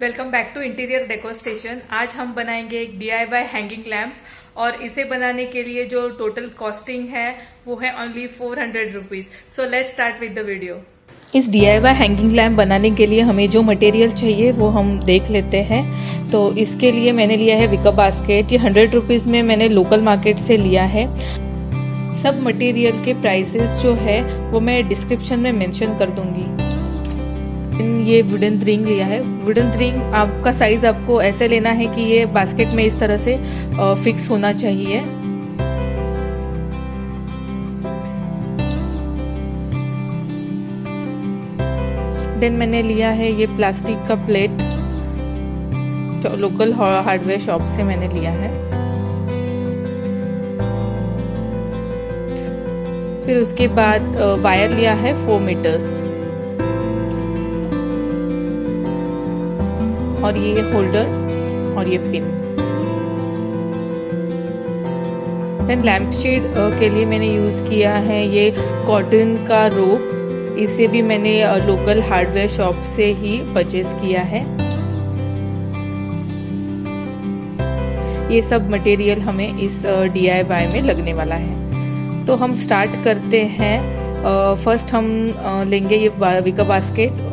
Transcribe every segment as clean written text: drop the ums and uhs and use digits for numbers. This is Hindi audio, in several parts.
Welcome back to interior deco station. आज हम बनाएंगे एक DIY हैंगिंग लैम्प और इसे बनाने के लिए जो टोटल कॉस्टिंग है वो है only 400 rupees. So let's start with the video. इस DIY हैंगिंग लैम्प बनाने के लिए हमें जो मटेरियल चाहिए वो हम देख लेते हैं। तो इसके लिए मैंने लिया है विका बास्केट। ये 100 रुपीज़ में मैंने लोकल मार्केट से लिया है। सब मटेरियल के प्राइसेस जो है वो मैं डिस्क्रिप्शन में मेंशन कर दूंगी। ये वुडन रिंग लिया है। वुडन रिंग आपका साइज आपको ऐसे लेना है कि ये बास्केट में इस तरह से फिक्स होना चाहिए। देन मैंने लिया है ये प्लास्टिक का प्लेट, लोकल हार्डवेयर शॉप से मैंने लिया है। फिर उसके बाद वायर लिया है 4 मीटर्स और ये होल्डर और ये पिन। देन लैम्प शेड के लिए मैंने यूज़ किया है ये कॉटन का रोप। इसे भी मैंने लोकल हार्डवेयर शॉप से ही परचेज किया है। ये सब मटेरियल हमें इस DIY में लगने वाला है। तो हम स्टार्ट करते हैं। फर्स्ट हम लेंगे ये विका बास्केट।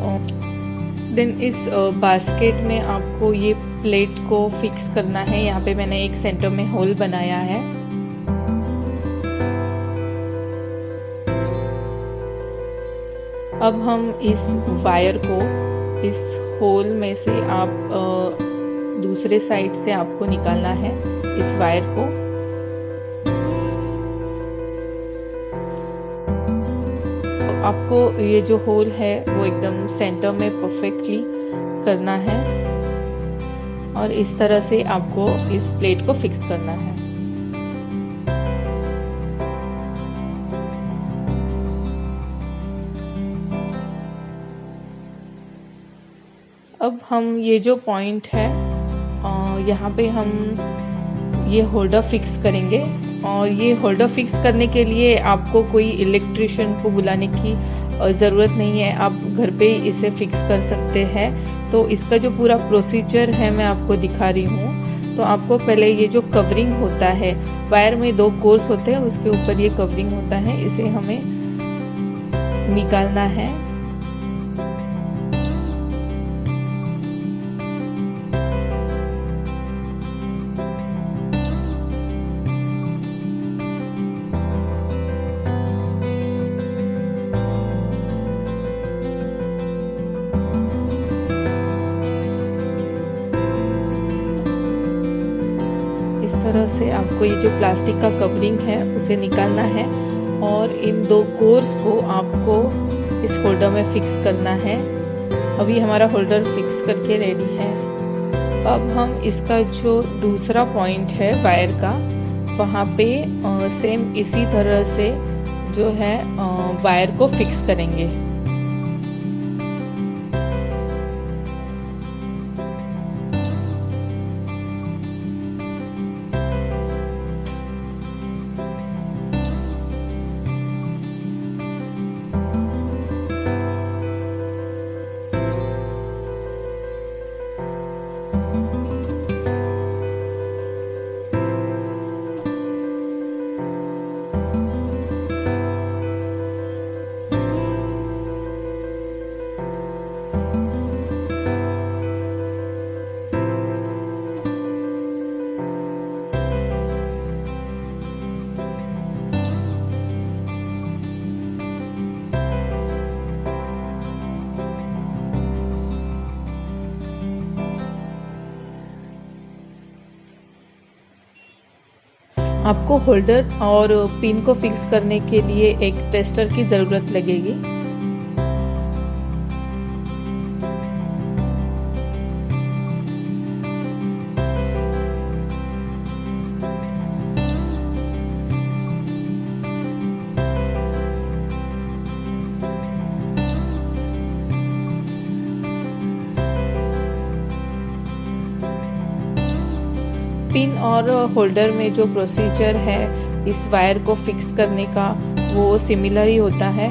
देन इस बास्केट में आपको ये प्लेट को फिक्स करना है। यहाँ पे मैंने एक सेंटर में होल बनाया है। अब हम इस वायर को इस होल में से आप दूसरे साइड से आपको निकालना है इस वायर को। आपको ये जो होल है वो एकदम सेंटर में परफेक्टली करना है और इस तरह से आपको इस प्लेट को फिक्स करना है। अब हम ये जो पॉइंट है यहाँ पे हम ये होल्डर फिक्स करेंगे। और ये होल्डर फिक्स करने के लिए आपको कोई इलेक्ट्रिशियन को बुलाने की ज़रूरत नहीं है। आप घर पे ही इसे फिक्स कर सकते हैं। तो इसका जो पूरा प्रोसीजर है मैं आपको दिखा रही हूँ। तो आपको पहले ये जो कवरिंग होता है, वायर में 2 कोर्स होते हैं, उसके ऊपर ये कवरिंग होता है, इसे हमें निकालना है। इस तरह से आपको ये जो प्लास्टिक का कवरिंग है उसे निकालना है और इन 2 कोर्स को आपको इस होल्डर में फिक्स करना है। अभी हमारा होल्डर फिक्स करके रेडी है। अब हम इसका जो दूसरा पॉइंट है वायर का, वहाँ पे सेम इसी तरह से जो है वायर को फिक्स करेंगे। आपको होल्डर और पिन को फिक्स करने के लिए एक टेस्टर की ज़रूरत लगेगी। पिन और होल्डर में जो प्रोसीजर है इस वायर को फिक्स करने का वो सिमिलर ही होता है।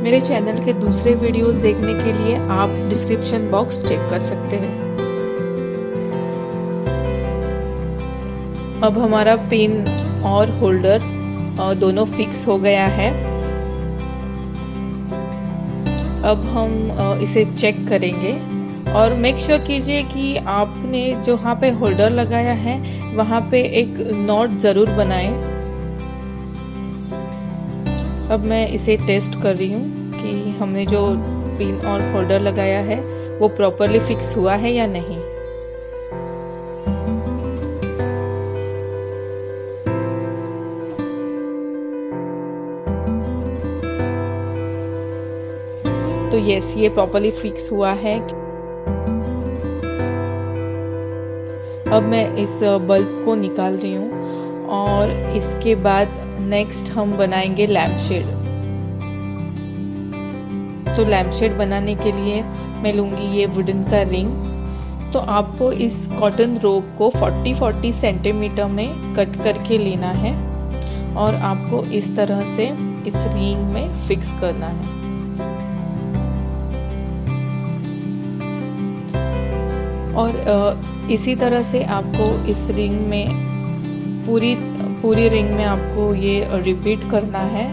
मेरे चैनल के दूसरे वीडियोस देखने के लिए आप डिस्क्रिप्शन बॉक्स चेक कर सकते हैं। अब हमारा पिन और होल्डर दोनों फिक्स हो गया है। अब हम इसे चेक करेंगे और मेक श्योर कीजिए कि आपने जहाँ पे होल्डर लगाया है वहाँ पे एक नॉट ज़रूर बनाएं। अब मैं इसे टेस्ट कर रही हूँ कि हमने जो पिन और होल्डर लगाया है वो प्रॉपरली फिक्स हुआ है या नहीं। तो यस, ये प्रॉपरली फिक्स हुआ है। अब मैं इस बल्ब को निकाल रही हूँ और इसके बाद नेक्स्ट हम बनाएंगे लैम्प शेड। तो लैम्प शेड बनाने के लिए मैं लूँगी ये वुडन का रिंग। तो आपको इस कॉटन रोप को 40-40 सेंटीमीटर में कट करके लेना है और आपको इस तरह से इस रिंग में फिक्स करना है। और इसी तरह से आपको इस रिंग में पूरी रिंग में आपको ये रिपीट करना है।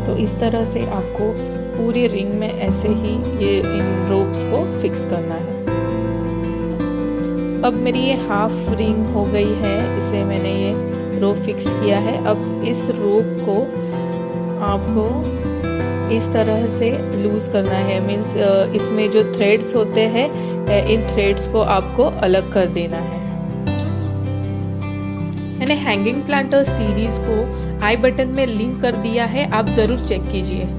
तो इस तरह से आपको पूरी रिंग में ऐसे ही ये इन रोप्स को फिक्स करना है। अब मेरी ये हाफ रिंग हो गई है, इसे मैंने ये रोप फिक्स किया है। अब इस रोप को आपको इस तरह से लूज करना है, मीन्स इसमें जो थ्रेड्स होते हैं इन थ्रेड्स को आपको अलग कर देना है। मैंने हैंगिंग प्लांटर सीरीज को आई बटन में लिंक कर दिया है, आप ज़रूर चेक कीजिए।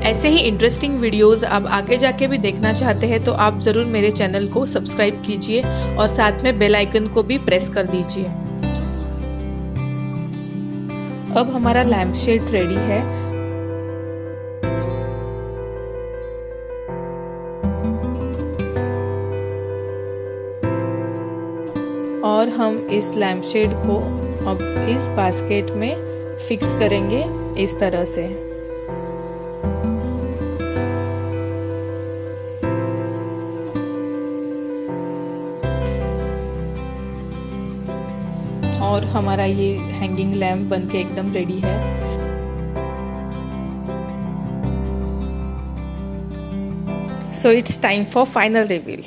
ऐसे ही इंटरेस्टिंग वीडियोस आप आगे जाके भी देखना चाहते हैं तो आप ज़रूर मेरे चैनल को सब्सक्राइब कीजिए और साथ में बेल आइकन को भी प्रेस कर दीजिए। अब हमारा लैम्प शेड रेडी है। और हम इस लैम्प शेड को अब इस बास्केट में फिक्स करेंगे इस तरह से। और हमारा ये हैंगिंग लैम्प बनके एकदम रेडी है। So it's time for final reveal.